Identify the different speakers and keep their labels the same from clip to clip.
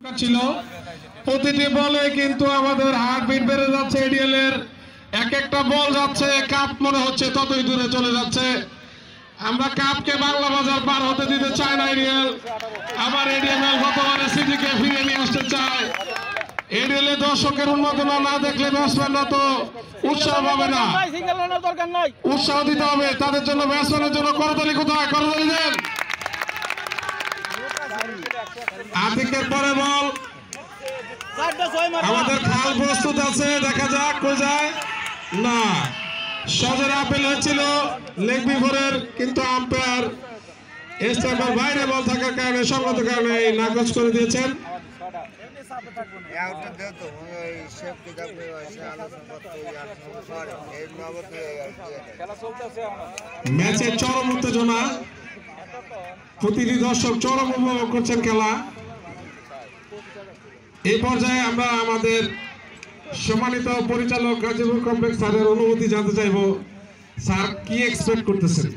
Speaker 1: ছিল প্রতিটি বলে কিন্তু আমাদের হার্টবিট বেড়ে যাচ্ছে। এডিএল এর এক একটা বল যাচ্ছে, কাপ মনে হচ্ছে ততই দূরে চলে যাচ্ছে। আমরা কাপকে বাংলা বাজার পার হতে দিতে চাই না এডিএল। আবার এডিএল গতবারে সিটিকে ফিরে নিয়ে আসতে চায়। এডিএল এ দর্শকের উন্মাদনা না দেখলে ব্যাটসম্যানরা তো উৎসাহ পাবে না, উৎসাহ দিতে হবে তাদের জন্য। ব্যাটসম্যানের জন্য করতালি কোথায়? করতালি দেন। আতিকের পরে বল, আমাদের খাল প্রস্তুত আছে, দেখা যাক কই যায়। না, সজের আপেল হচ্ছিল লেগ বিফোরের, কিন্তু আম্পায়ার স্ট্যাম্পের বাইরে বল থাকার কারণে সঙ্গত কারণে নাকচ করে দিয়েছেন। ম্যাচের চরম উত্তেজনা, প্রতিটি দর্শক চরম উপভোগ করছেন খেলা। এই পর্যায়ে আমরা আমাদের সম্মানিত পরিচালক গাজীপুর কমপ্লেক্স স্যারের অনুমতি জানতে চাইব, স্যার কি এক্সপেক্ট করতেছেন?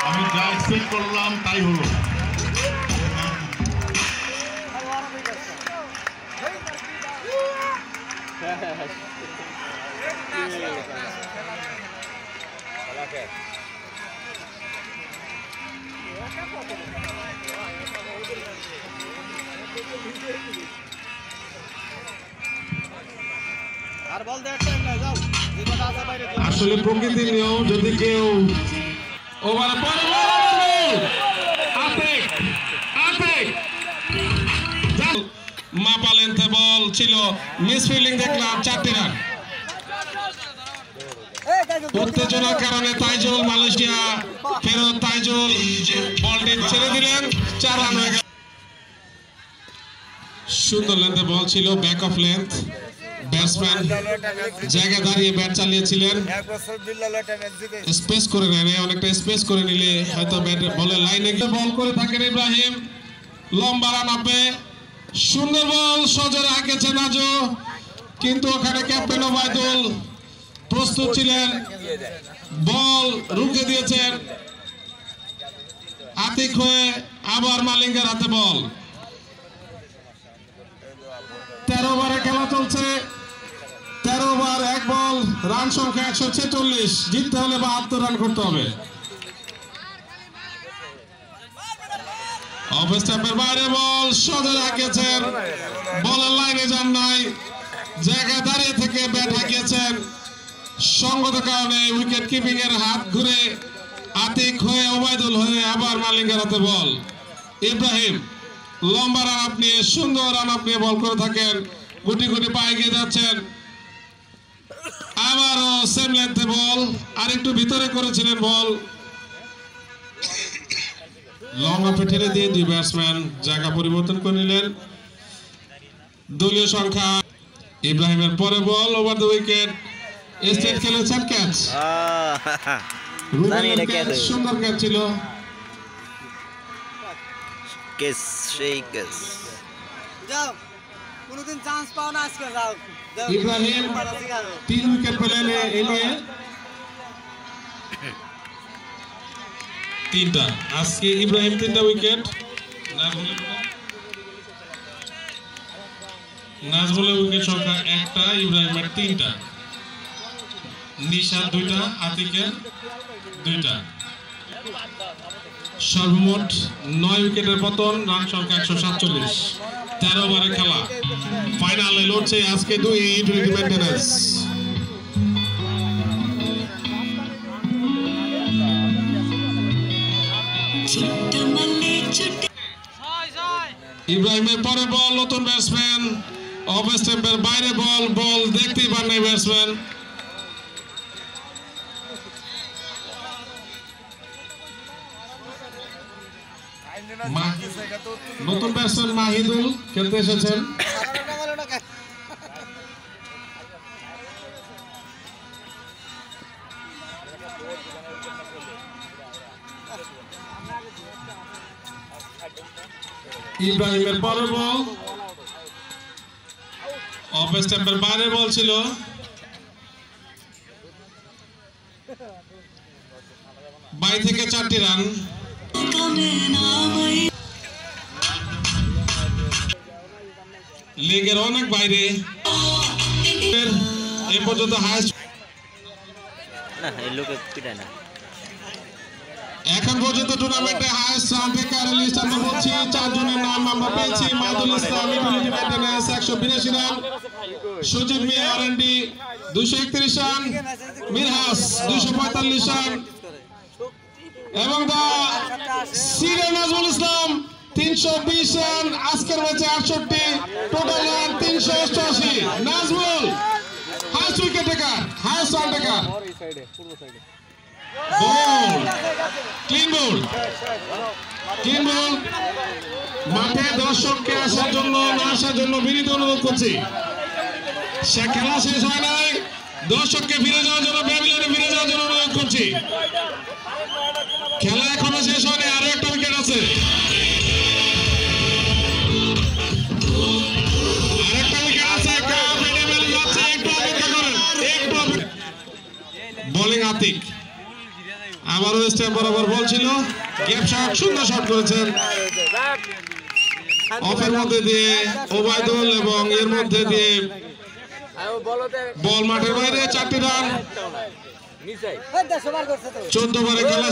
Speaker 2: আমি যা এক্সপেক্ট করলাম তাই হলো।
Speaker 1: আসলে প্রকৃতির নিয়ম, যদি কেউ ওভারে মাপা লেন্থে বল ছিল, মিস ফিল্ডিং দেখলাম, 4টি রান। উত্তেজনার কারণে তাইজুল মালয়েশিয়া ফেরত, তাইজুল বলটি ছেড়ে দিলেন, 4 রান হয়ে গেল। সুন্দর লেন্থে বল ছিল, ব্যাক অফ লেন্থ। ব্যাটসম্যান জায়গা দাঁড়িয়ে ব্যাট চালিয়েছিলেন, স্পেস করে নেন, অনেকটা স্পেস করে নিলে হয়তো ব্যাট বলে লাইনে গিয়ে বল করে থাকেন ইব্রাহিম। লম্বা রান আপে, সুন্দর বল, সজোরে আঁকেছে নাজু, কিন্তু ওখানে ক্যাপ্টেন ওবায়দুল প্রস্তুত ছিলেন, বল রুখে দিয়েছেন। আতিক হয়ে আবার মালিঙ্গার হাতে বল। 13 ওভারে খেলা চলছে, 13 ওভার 1 বল, রান সংখ্যা 146। জিততে হলে 72 রান করতে হবে। অফ স্টাম্পের বাইরে বল, সজোরে হাঁকিয়েছেন, বলের লাইনে যান নাই, জায়গায় দাঁড়িয়ে থেকে ব্যাট হাঁকিয়েছেন। সঙ্গত কারণে উইকেট কিপিং এর হাত ঘুরে আতিক হয়ে ওবায়দুল হয়ে আবার মালিঙ্গার হাতে বল। ইব্রাহিম লম্বা রান আপনি, সুন্দর রান আপনি বল করে থাকেন, গুটি গুটি পায়ে গিয়ে যাচ্ছেন। আবারও সেম লেন্থে বল, আর একটু ভিতরে করেছিলেন বল, লং অফে ঠেলে দিয়ে 2 ব্যাটসম্যান জায়গা পরিবর্তন করে নিলেন। দলীয় সংখ্যা। ইব্রাহিমের পরে বল, ওভার দ্য উইকেট, স্টেট খেলেছেন, ক্যাচ। সুন্দর ক্যাচ ছিল। ইব্রাহিম 3 উইকেট পেলেন, এনে 3টা। আজকে ইব্রাহিম 3টা উইকেট, নাজমুলের উইকেট সংখ্যা 1টা, ইব্রাহিমের 3টা, নিশার 2টা, আতিকের 2টা। সর্বমোট 9 উইকেটের পতন, রান সংখ্যা 147। 13 ওভারের খেলা, ফাইনালে লড়ছে আজকে 2 টি20 মেইনটেনেন্স। ইব্রাহিমের পরে বল, নতুন ব্যাটসম্যান, অফ স্টাম্পের বাইরে বল, বল দেখতেই পান নাই ব্যাটসম্যান। নতুন ব্যাটসম্যান মাহিদুল খেলতে এসেছেন। ইব্রাহিমের পরে বল, অফ স্টাম্পের বাইরে বল ছিল, बाई থেকে 4টি রান। লিগের অনেক বাইরে এ পর্যন্ত হাইস্ট
Speaker 3: না এই লোকে পিটায় না
Speaker 1: এখন পর্যন্ত টুর্নামেন্টে হাইস্ট রান টেকার লিস্ট আমরা বলছি চারজনের নাম আমরা পেয়েছি মাইদুল ইসলাম ইউটিলিটি মেইনটেনেন্স 182 রান সুজিব মিয়া আরএনডি 231 রান মিরহাস 245 রান এবং দা সিরে নাজমুল ইসলাম 320 রান আজকের ম্যাচে 68 total run 388 Nazmul highest wicket taker highest run taker ball clean ball মাঠে দর্শককে আসার জন্য না আসার জন্য বিনীত অনুরোধ করছি সে খেলা শেষ হয় নাই দর্শককে ফিরে যাওয়ার জন্য ব্যাবিলনে ফিরে যাওয়ার জন্য অনুরোধ করছি খেলা এখনো শেষ হয়নি আরো একটা উইকেট আছে আরেকটা উইকেট আছে কাপ এডেমেল যাচ্ছে একটু অপেক্ষা করেন একটু বোলিং আতিক আবারও স্ট্যাম্প বরাবর বল ছিল গ্যাপ শট সুন্দর শট করেছেন অফের মধ্যে দিয়ে ওবায়দুল এবং এর মধ্যে দিয়ে বল মাঠের বাইরে 4টি রান 14 ওভারে খেলা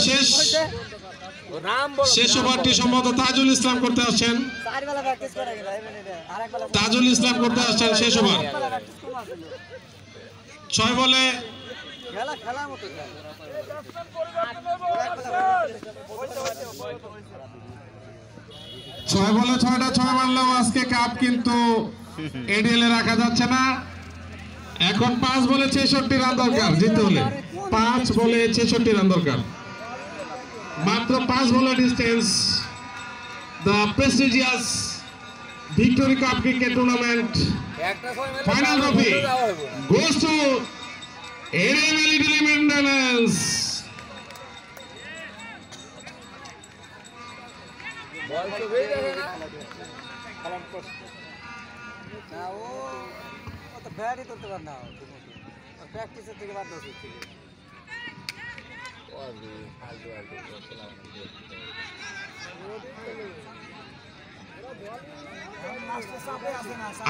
Speaker 1: শেষ ওভারটি সম্ভবত তাজুল ইসলাম করতে আসছেন শেষ ওভার 6 বলে 6টা 6 মারলেও আজকে কাপ কিন্তু এডিএল এ রাখা যাচ্ছে না এখন 5 বলে 66 রান দরকার জিততে হলে 5 বলে 66 রান দরকার মাত্র 5 বলে distance the prestigious victory cup cricket tournament final trophy goes to ADL utility maintenance
Speaker 4: বল তো হয়ে যাবে না না ও তো ব্যাটই করতে পারে না প্র্যাকটিসের থেকে বাদ দিচ্ছে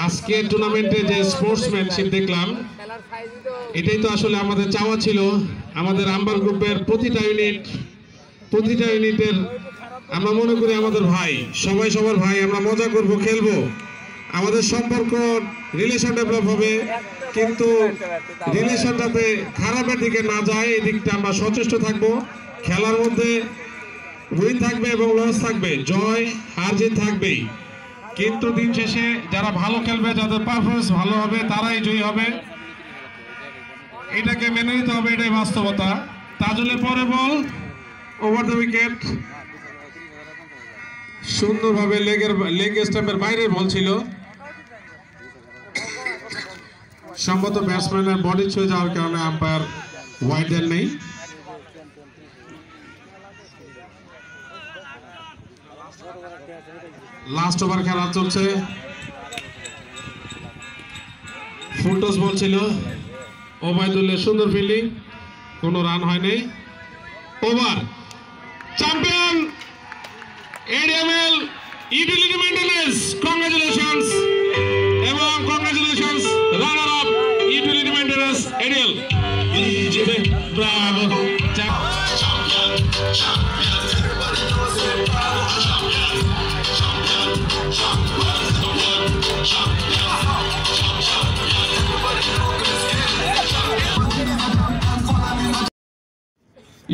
Speaker 1: আজকে টুর্নামেন্টে যে স্পোর্টসম্যানশিপ দেখলাম এটাই তো আসলে আমাদের চাওয়া ছিল আমাদের আম্বার গ্রুপের প্রতিটা ইউনিটের আমরা মনে করি আমাদের ভাই সবাই সবার ভাই আমরা মজা করব খেলবো আমাদের সম্পর্ক রিলেশন ডেভেলপ হবে কিন্তু রিলেশন যাতে খারাপের দিকে না যায় এই দিকটা আমরা সচেষ্ট থাকব খেলার মধ্যে উইন থাকবে এবং লস থাকবে জয় হার জিত থাকবেই কিন্তু দিন শেষে যারা ভালো খেলবে যাদের পারফরমেন্স ভালো হবে তারাই জয়ী হবে এটাকে মেনে নিতে হবে এটাই বাস্তবতা তাজুলের পরে বল ওভার দ্য উইকেট সুন্দরভাবে লেগ স্টাম্পের বাইরের বল ছিল সম্ভবত ব্যাটসম্যানের বডি ছুঁয়ে যাওয়ার কারণে আম্পায়ার ওয়াইড দেন নেই লাস্ট ওভার খেলা চলছে ফুলটস বল ছিল ওবায়দুল্লের সুন্দর ফিল্ডিং কোনো রান হয়নি over champion ADML utility maintenance congratulations এবং congratulations runner up utility maintenance ADL bravo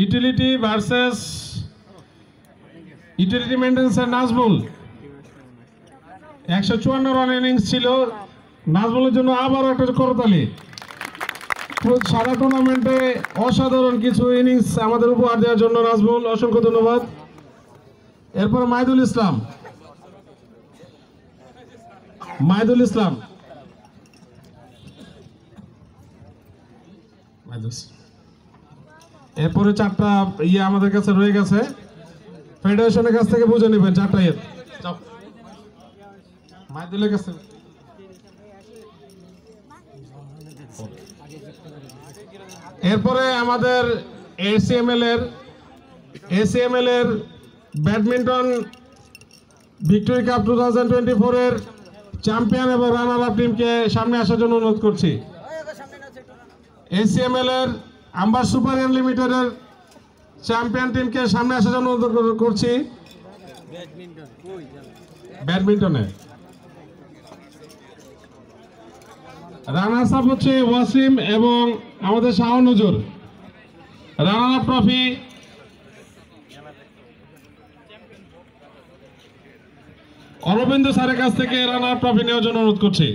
Speaker 1: utility versus utility মেইনটেনেন্সের নাজমুল 154 রান ইনিংস ছিল নাজমুলের জন্য আবার একটা করতালি সারা টুর্নামেন্টে অসাধারণ কিছু ইনিংস আমাদের উপহার দেওয়ার জন্য নাজমুল অসংখ্য ধন্যবাদ এরপর মাইদুল ইসলাম এরপরে 4টা আমাদের কাছে রয়ে গেছে ফেডারেশনের কাছ থেকে বুঝে নেবেন 4টা মাইদুলের কাছে এরপরে আমাদের এসিএমএল এর ব্যাডমিন্টন ভিক্টোরি কাপ 2024 এর চ্যাম্পিয়ন এবং রানার আপ টিমকে সামনে আসার জন্য অনুরোধ করছি। এসিএমএল এর আম্বার সুপার লিমিটেডের চ্যাম্পিয়ন টিমকে সামনে আসার জন্য অনুরোধ করছি। ব্যাডমিন্টনে রানার্স আপ হচ্ছে ওয়াসিম এবং আমাদের শাহ নজর। রানার আপ ট্রফি অরবিন্দ স্যারের কাছ থেকে রানার আপ ট্রফি নেওয়ার জন্য অনুরোধ করছি।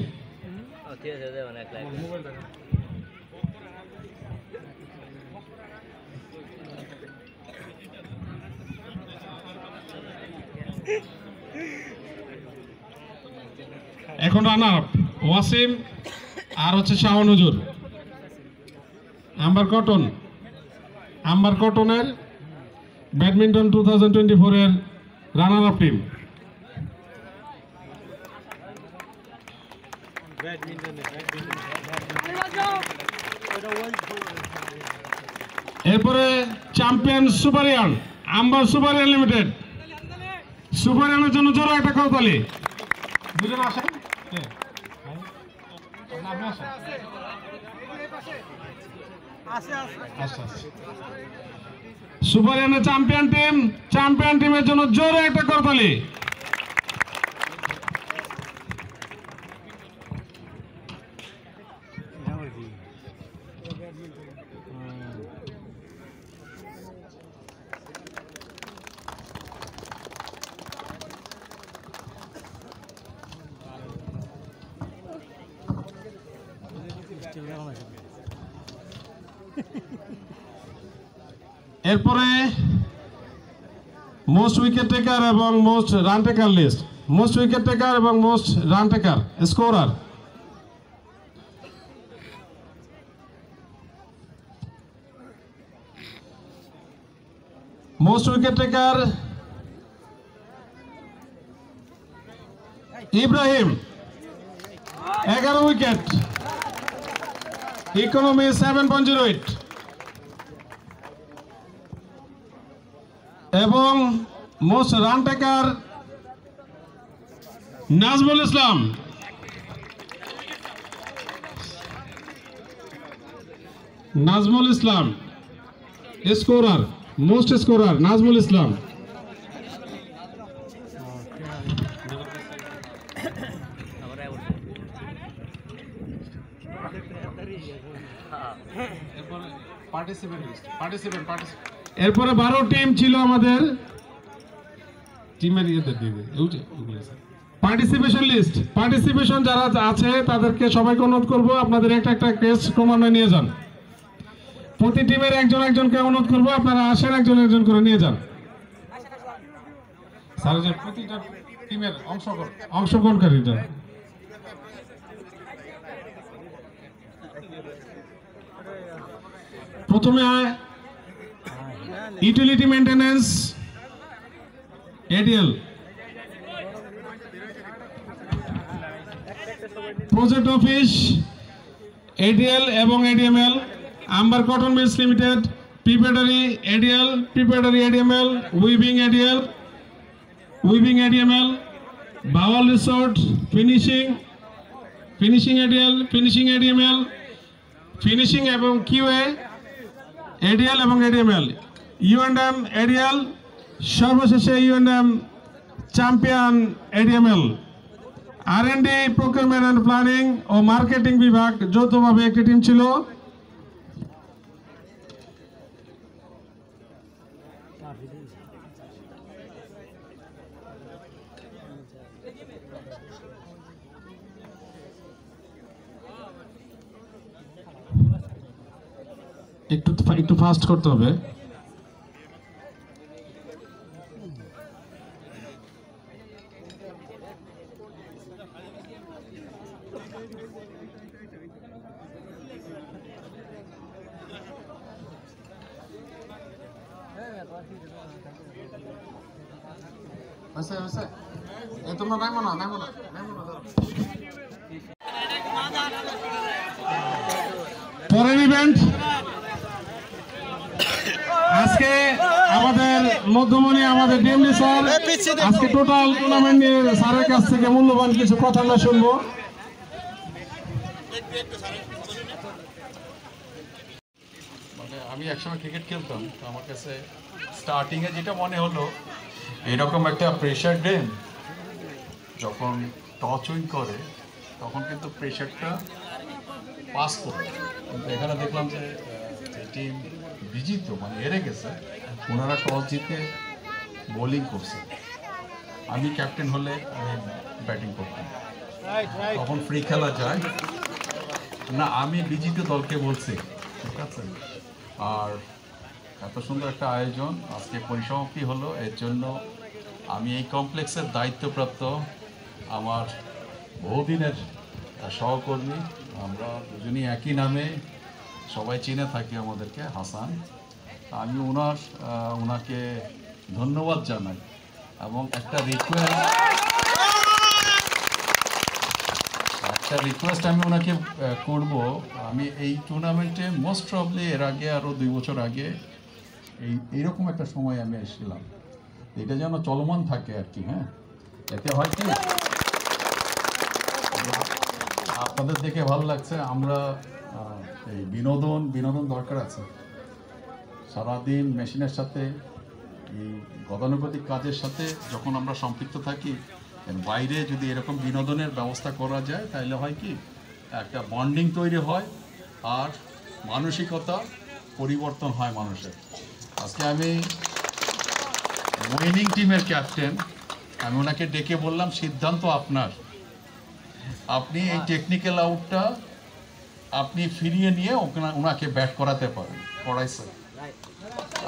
Speaker 1: এখন রানার আপ ওয়াসিম আর হচ্ছে শাহ নজর। আম্বার কটনের ব্যাডমিন্টন 2024 এর রানার আপ টিম। এরপরে চ্যাম্পিয়ন সুপারিয়ান আম্বার সুপারিয়ান লিমিটেড। সুপারিয়ানের জন্য জোরে একটা করতালি। দুজন আসেন। সুপারিয়ানের চ্যাম্পিয়ন টিমের জন্য জোরে একটা করতালি। এরপরে মোস্ট উইকেট টেকার এবং most run taker list. Most wicket taker এবং most run taker scorer. Most wicket taker Ibrahim 11 wicket, economy 7.08 এবং most run taker Nazmul Islam. Scorer most scorer Nazmul Islam. এরপরে 12 টিম ছিল আমাদের টিমের পার্টিসিপেশন যারা আছে তাদেরকে সবাইকে অনুরোধ করবো আপনাদের একটা কেস ক্রমান্বয়ে নিয়ে যান। প্রতি টিমের একজনকে অনুরোধ করবো আপনারা আসেন, একজন করে নিয়ে যান। প্রতিটা টিমের অংশগ্রহণকারীরা প্রথমে utility maintenance ADL, project office ADL এবং ADML, Amber cotton mills limited, preparatory ADL, preparatory ADML, weaving ADML, Bawal resort, finishing ADL, finishing ADML, finishing এবং কিউএ এডিএল এবং এডিএমএল, ইউএনএম এডিএল, সর্বশেষে UNM champion ADML. R&D, procurement and planning ও marketing বিভাগ যৌথভাবে একটি team ছিল। একটু fast করতে হবে। তোমরা নামো না। পরের ইভেন্ট আজকে আমাদের মধ্যমণি আমাদের ডিএমডি স্যার আজকে টোটাল টুর্নামেন্ট নিয়ে স্যারের কাছ থেকে মূল্যবান কিছু কথা আমরা শুনবো।
Speaker 5: মানে আমি একসময় ক্রিকেট খেলতাম, তো আমার কাছে স্টার্টিংয়ে যেটা মনে হলো এরকম একটা প্রেশার গেম যখন টচ উইন করে তখন কিন্তু প্রেশারটা পাস করে, কিন্তু এখানে দেখলাম যে টিম বিজিত মানে হেরে গেছে, ওনারা টস জিতে বোলিং করছে। আমি ক্যাপ্টেন হলে আমি ব্যাটিং করতাম, তখন ফ্রি খেলা যায় না। আমি বিজিত দলকে বলছি, ঠিক আছে। আর এত সুন্দর একটা আয়োজন আজকে পরিসমাপ্তি হলো, এর জন্য আমি এই কমপ্লেক্সের দায়িত্বপ্রাপ্ত আমার বহুদিনের সহকর্মী, আমরা দুজনই একই নামে সবাই চিনে থাকি আমাদেরকে, হাসান। আমি ওনাকে ধন্যবাদ জানাই এবং একটা রিকোয়েস্ট আমি ওনাকে করব। আমি এই টুর্নামেন্টে মোস্ট প্রবলি এর আগে আরও 2 বছর আগে এইরকম একটা সময় আমি এসেছিলাম, এটা যেন চলমান থাকে আর কি। হ্যাঁ, এতে হয় কি আপনাদের দেখে ভালো লাগছে। আমরা এই বিনোদন দরকার আছে। সারাদিন মেশিনের সাথে এই গতানুগতিক কাজের সাথে যখন আমরা সম্পৃক্ত থাকি, বাইরে যদি এরকম বিনোদনের ব্যবস্থা করা যায় তাহলে হয় কি একটা বন্ডিং তৈরি হয় আর মানসিকতা পরিবর্তন হয় মানুষের। আজকে আমি উইনিং টিমের ক্যাপ্টেন, আমি ওনাকে ডেকে বললাম সিদ্ধান্ত আপনার, আপনি এই টেকনিক্যাল আউটটা আপনি ফিরিয়ে নিয়ে ওনাকে ব্যাট করাতে পারেন, করাইছে।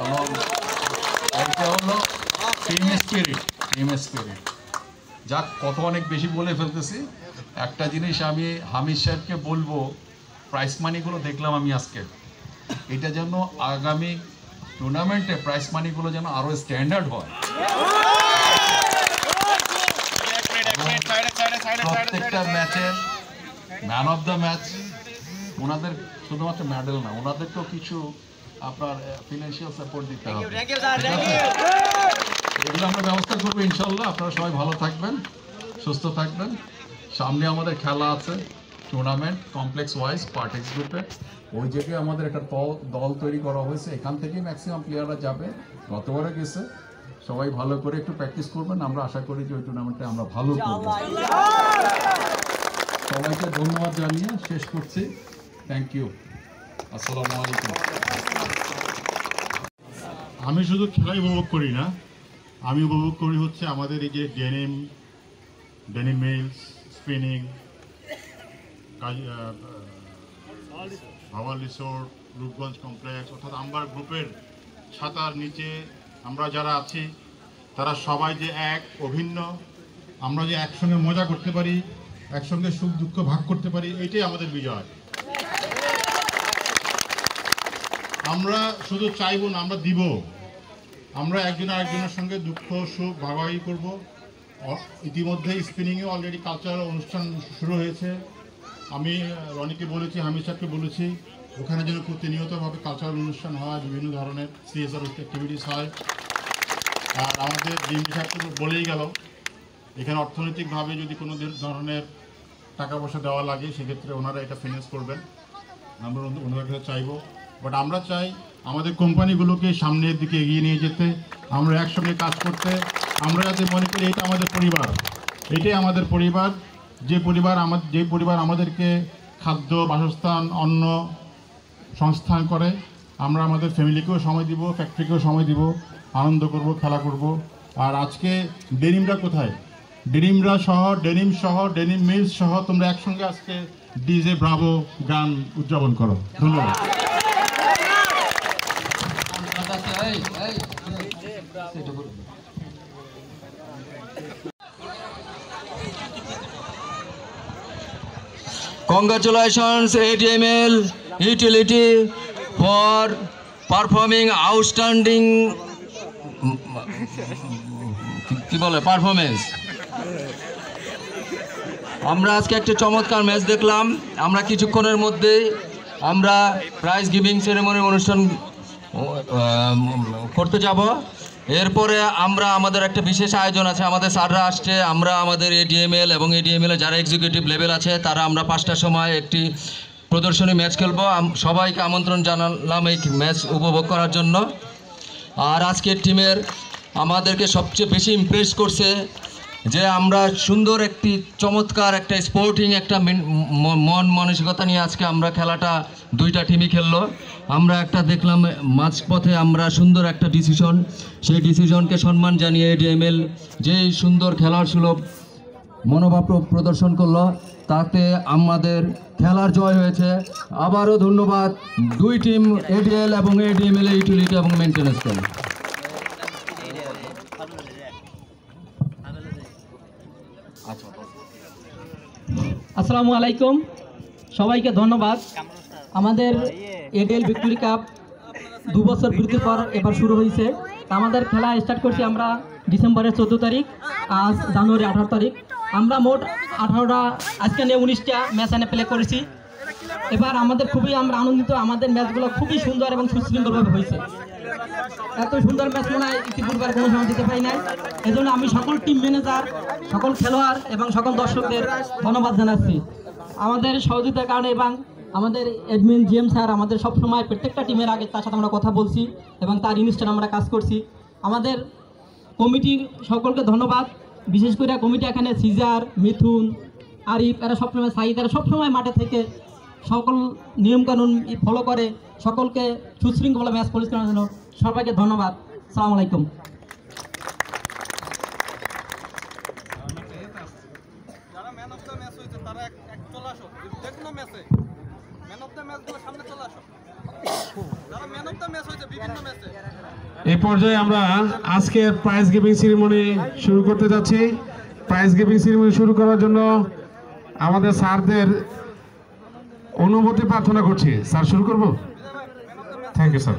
Speaker 5: এবং এটা হলো টিম স্পিরিট। যাক, কথা অনেক বেশি বলে ফেলতেছি। একটা জিনিস আমি হামিদ সাহেবকে বলবো, প্রাইজ মানিগুলো দেখলাম আমি আজকে, এটা যেন আগামী টুর্নামেন্টে প্রাইজ মানিগুলো যেন আরও স্ট্যান্ডার্ড হয়। প্রত্যেকটা ম্যাচের ম্যান অফ দ্য ম্যাচ, ওনাদের শুধুমাত্র মেডেল না, ওনাদেরকেও কিছু আপনার ফিনান্সিয়াল সাপোর্ট দিতে হবে। এগুলো আমরা ব্যবস্থা করবো ইনশাল্লাহ। আপনারা সবাই ভালো থাকবেন, সুস্থ থাকবেন। সামনে আমাদের খেলা আছে, টুর্নামেন্ট কমপ্লেক্স ওয়াইজ পার্টেক্স গ্রুপে, ওই জায়গায় আমাদের একটা দল তৈরি করা হয়েছে, এখান থেকেই ম্যাক্সিমাম প্লেয়াররা যাবে, গতবারে গেছে। সবাই ভালো করে একটু প্র্যাকটিস করবেন, আমরা আশা করি যে ওই টুর্নামেন্টে আমরা ভালো করব। সবাইকে ধন্যবাদ জানিয়ে শেষ করছি। থ্যাংক ইউ, আসসালামু আলাইকুম।
Speaker 2: আমি শুধু খেলাই উপভোগ করি না, আমি উপভোগ করি হচ্ছে আমাদের এই যে denim mills, spinning, Bhawal resort, Rupganj complex, অর্থাৎ আম্বার গ্রুপের ছাতার নিচে আমরা যারা আছি তারা সবাই যে এক অভিন্ন, আমরা যে একসঙ্গে মজা করতে পারি, একসঙ্গে সুখ দুঃখ ভাগ করতে পারি, এটাই আমাদের বিজয়। আমরা শুধু চাইবো না, আমরা দিব। আমরা একজন আরেকজনের সঙ্গে দুঃখ সুখ ভাগাভাগি করব। ইতিমধ্যেই স্পিনিংয়ে অলরেডি কালচারাল অনুষ্ঠান শুরু হয়েছে। আমি রনিকে বলেছি, হামিদ সাহেবকে বলেছি, ওখানে যেন প্রতিনিয়তভাবে কালচারাল অনুষ্ঠান হয়, বিভিন্ন ধরনের সিএসআর অ্যাক্টিভিটিস হয়। আর আমাদের ডিএমডি সাহেব তো বলেই গেল, এখানে অর্থনৈতিকভাবে যদি কোনো ধরনের টাকা পয়সা দেওয়া লাগে সেক্ষেত্রে ওনারা এটা ফিনান্স করবেন, আমরা ওনাদের কাছে চাইবো। বাট আমরা চাই আমাদের কোম্পানিগুলোকে সামনের দিকে এগিয়ে নিয়ে যেতে, আমরা একসঙ্গে কাজ করতে। আমরা যাতে মনে করি এটা আমাদের পরিবার, এটাই আমাদের পরিবার, যে পরিবার আমাদেরকে খাদ্য, বাসস্থান, অন্ন সংস্থান করে। আমরা আমাদের ফ্যামিলিকেও সময় দিব, ফ্যাক্টরিকেও সময় দিব, আনন্দ করব, খেলা করব। আর আজকে ডেনিমরা কোথায়? ডেনিমরা সহ, ডেনিম মিলস সহ তোমরা একসঙ্গে আজকে ডিজে ব্রাভো গান উদযাপন করো। ধন্যবাদ।
Speaker 6: Congratulations ATML Utility for performing outstanding performance. আমরা আজকে একটা চমৎকার ম্যাচ দেখলাম। আমরা কিছুক্ষণের মধ্যেই আমরা প্রাইজ গিভিং সেরেমনি অনুষ্ঠান করতে যাব। এরপরে আমরা আমাদের একটা বিশেষ আয়োজন আছে, আমাদের স্যাররা আসছে, আমরা আমাদের এডিএমএল এবং এডিএমএল যারা এক্সিকিউটিভ লেভেল আছে তারা আমরা 5টার সময় একটি প্রদর্শনী ম্যাচ খেলবো। সবাইকে আমন্ত্রণ জানালাম এই ম্যাচ উপভোগ করার জন্য। আর আজকের টিমের আমাদেরকে সবচেয়ে বেশি ইমপ্রেস করছে যে আমরা সুন্দর একটি চমৎকার একটা স্পোর্টিং একটা মন মানসিকতা নিয়ে আজকে আমরা খেলাটা 2টা টিমই খেললো। আমরা একটা দেখলাম মাঝপথে আমরা সুন্দর একটা ডিসিশন, সেই ডিসিশনকে সম্মান জানিয়ে এডিএমএল যে সুন্দর খেলার সুলভ মনোভাব প্রদর্শন করলো, তাতে আমাদের খেলার জয় হয়েছে। আবারও ধন্যবাদ 2 টিম, এডিএল এবং এডিএমএল ইউটিলিটি এবং মেনটেন্যান্স টিম।
Speaker 7: আসসালামু আলাইকুম, সবাইকে ধন্যবাদ। আমাদের এডিএল ভিক্টোরি কাপ 2 বছর বিরতির পর এবার শুরু হয়েছে। আমাদের খেলা স্টার্ট করছি আমরা ডিসেম্বরের 14 তারিখ, আজ জানুয়ারি 18 তারিখ। আমরা মোট 18টা, আজকে নিয়ে 19টা ম্যাচ এনে প্লে করেছি। এবার আমাদের আমরা আনন্দিত, আমাদের ম্যাচগুলো খুবই সুন্দর এবং সুশৃঙ্খলভাবে হয়েছে। এত সুন্দর ম্যাচ মনে হয় ইতিপূর্বে কোনো সময় দিতে পারি নাই। এজন্য আমি সকল টিম ম্যানেজার, সকল খেলোয়াড় এবং সকল দর্শকদের ধন্যবাদ জানাচ্ছি আমাদের সহযোগিতার কারণে। এবং আমাদের অ্যাডমিন জিএম স্যার আমাদের সবসময় প্রত্যেকটা টিমের আগে তার সাথে আমরা কথা বলছি এবং তার ইনস্ট্যান্ট আমরা কাজ করছি। আমাদের কমিটির সকলকে ধন্যবাদ, বিশেষ করে কমিটি এখানে সিজার, মিথুন, আরিফ, এরা সবসময় সাইদ, এরা সবসময় মাঠে থেকে সকল নিয়মকানুন ফলো করে সকলকে সুশৃঙ্খলা ম্যাচ পরিচালনার জন্য সবাইকে ধন্যবাদ। আসসালামু আলাইকুম।
Speaker 4: যারা ম্যান অফ দ্য ম্যাচ হয়েছে তারা চলে আসো, যে কোনো ম্যাচে ম্যান অফ দ্য ম্যাচগুলো সামনে চলে আসো। যারা ম্যান অফ দ্য ম্যাচ হয়েছে বিভিন্ন ম্যাচে।
Speaker 1: এই পর্যায়ে আমরা আজকের প্রাইজ গিভিং সেরিমনি শুরু করতে যাচ্ছি। প্রাইজ গিভিং সেরিমনি শুরু করার জন্য আমাদের স্যারদের অনুমতি প্রার্থনা করছি। স্যার শুরু করব? Thank you sir.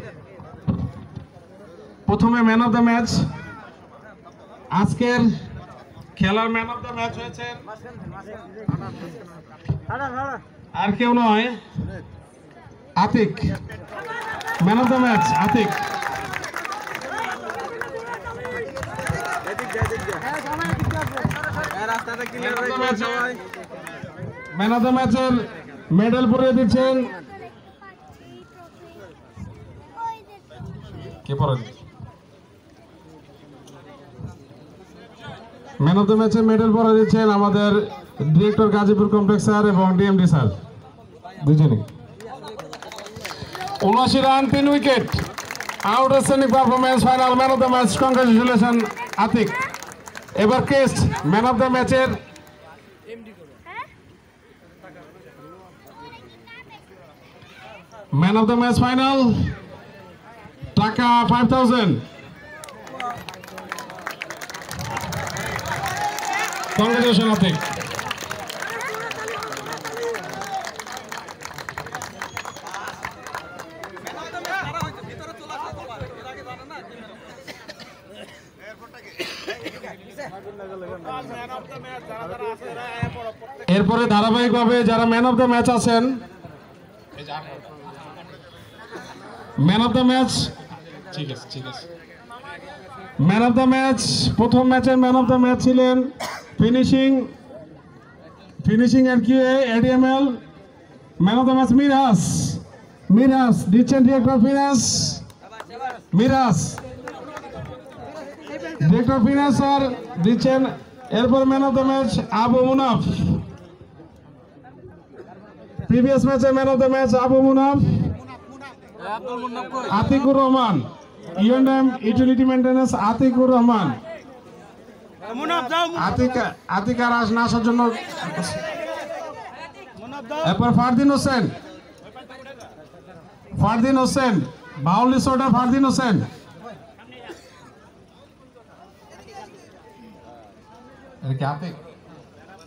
Speaker 1: প্রথমে ম্যান অফ দ্য ম্যাচ, আজকের খেলার ম্যান অফ দ্য ম্যাচ হয়েছে আর কেউ নয়, Atik. Man of the match Atik. Man of the ম্যাচের মেডেল পরিয়ে দিচ্ছেন কে পরে? ম্যান অফ দ্য ম্যাচের মেডেল পরে দিচ্ছেন আমাদের ডিরেক্টর গাজীপুর কমপ্লেক্স স্যার এবং ডিএমডি স্যার দুজনে। 79 রান, 3 wicket, outstanding performance, final man of the match. Congratulation Atik. এবার কেস্ট ম্যান অফ দ্য ম্যাচের man of the match final, টাকা 5000। কংগ্রেচুলেশন আতিক। এরপরে ধারাবাহিকভাবে যারা ম্যান অফ দ্য ম্যাচ আছেন, ম্যান অফ দ্য ম্যাচ, ঠিক আছে ঠিক আছে, ম্যান অফ দ্য ম্যাচ, প্রথম ম্যাচের ম্যান অফ দ্য ম্যাচ ছিলেন ফিনিশিং এর QA ADML. Man of the match Miraj দিচ্ছেন director finance, director finance sir দিচ্ছেন। এরপর man of the match Abu Munaf. Previous ম্যাচে man of the match Abu Munaf, Atiqur Rahman, UNM utility maintenance Atiqur Rahman. Atikar আজ না আসার জন্য। এরপর ফারদিন হোসেন, বাউল সোডার ফারদিন হোসেন।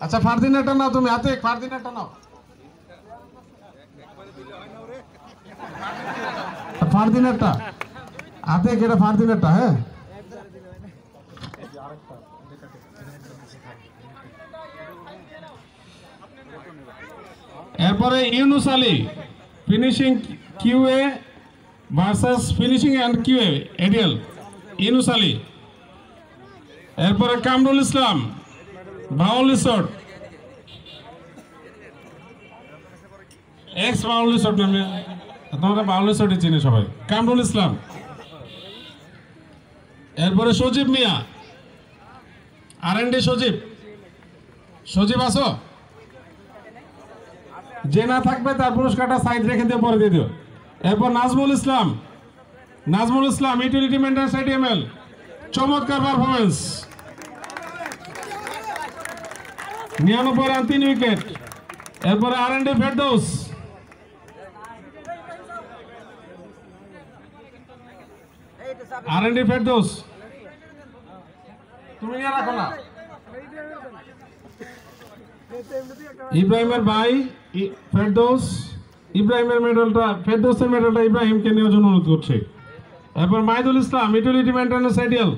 Speaker 1: আচ্ছা ফারদিন একটা নাও তুমি, আতিক ফারদিন একটা নাও, ফারদিন একটা, আতিক এটা ফারদিন একটা। হ্যাঁ, এরপরে Yunus Ali, finishing QA versus finishing and QA ADL. Yunus Ali, এরপরে Kamrul Islam, Baul resort, ex Baul resort নামে আপনারা বাউল রিসোর্টই চিনে সবাই, কামরুল ইসলাম। এরপরে সজীব মিয়া, R&D সজীব, সজীব আসো, যে না থাকবে তার পুরস্কারটা সাইড রেখে দিয়ে পরে দিয়ে দিও। এরপর Nazmul Islam, Nazmul Islam utility maintenance ATML, চমৎকার পারফরমেন্স, 99 রান 3 উইকেট। এরপরে R&D ফেরদৌস, R&D ফেরদৌস তুমি নিয়ে রাখো না। ইব্রাহিমের ভাই ফেরদৌস, ইব্রাহিমের মেডেলটা, ফেরদৌসের মেডেলটা ইব্রাহিমকে নেওয়ার জন্য অনুরোধ করছে। এরপর মাইদুল ইসলাম ইউটিলিটি মেইনটেন্যান্স ATL,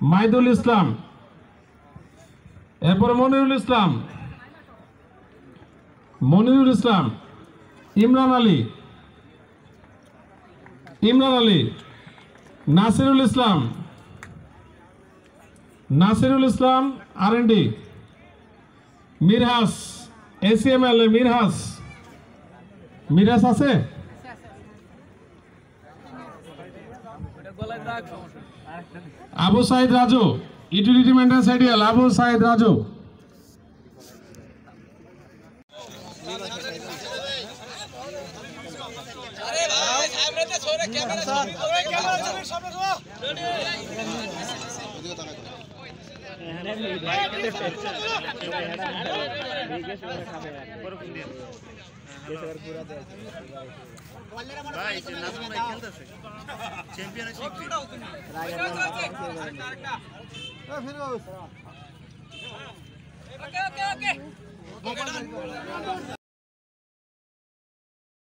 Speaker 1: মাইদুল ইসলাম। এরপরে মনিরুল ইসলাম, মনিরুল ইসলাম, ইমরান আলী, ইমরান আলী, নাসিরুল ইসলাম, নাসিরুল ইসলাম R&D, মিরহাস ACML এ মিরহাস, মিরহাস আছে? Abu Saeed Raju utility maintenance ATL, Abu Saeed Raju.
Speaker 4: ওকে